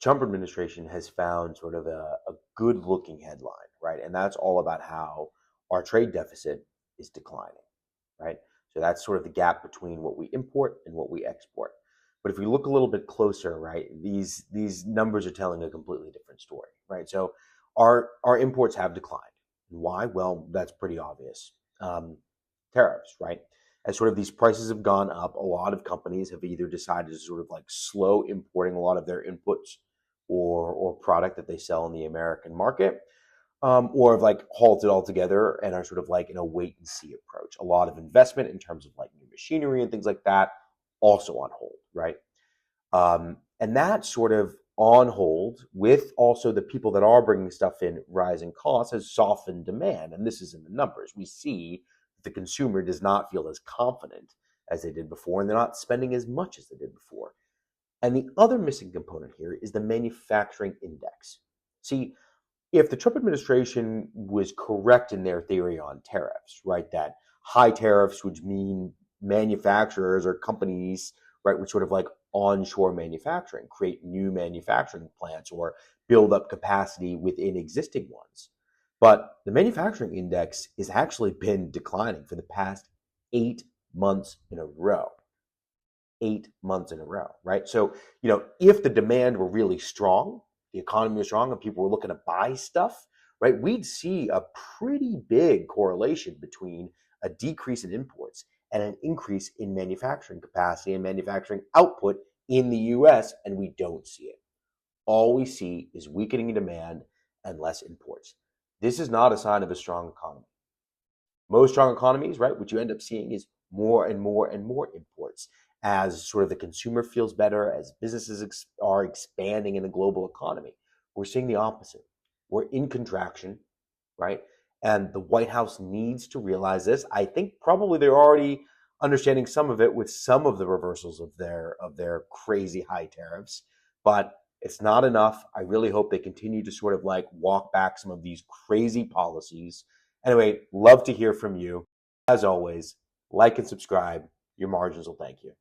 Trump administration has found sort of a good looking headline, right? And that's all about how our trade deficit is declining, right? So that's sort of the gap between what we import and what we export. But if we look a little bit closer, right, these numbers are telling a completely different story, right? So our imports have declined. Why? Well, that's pretty obvious. Tariffs, right? As sort of these prices have gone up, a lot of companies have either decided to sort of like slow importing a lot of their inputs or product that they sell in the American market, or have like halted altogether and are sort of like in a wait and see approach. A lot of investment in terms of like new machinery and things like that also on hold, right? And that sort of on hold with also the people that are bringing stuff in rising costs has softened demand. And this is in the numbers. We see the consumer does not feel as confident as they did before, and they're not spending as much as they did before. And the other missing component here is the manufacturing index. See, if the Trump administration was correct in their theory on tariffs, right, that high tariffs would mean manufacturers or companies, right, would sort of like onshore manufacturing, create new manufacturing plants or build up capacity within existing ones. But the manufacturing index has actually been declining for the past 8 months in a row. 8 months in a row, right? So, if the demand were really strong, the economy was strong, and people were looking to buy stuff, right, we'd see a pretty big correlation between a decrease in imports and an increase in manufacturing capacity and manufacturing output in the US, and we don't see it. All we see is weakening demand and less imports. This is not a sign of a strong economy. Most strong economies, right, what you end up seeing is more and more and more imports as sort of the consumer feels better, as businesses are expanding in the global economy. We're seeing the opposite. We're in contraction, right? And the White House needs to realize this. I think probably they're already understanding some of it with some of the reversals of their crazy high tariffs, but it's not enough. I really hope they continue to sort of like walk back some of these crazy policies. Anyway, love to hear from you. As always, like and subscribe. Your margins will thank you.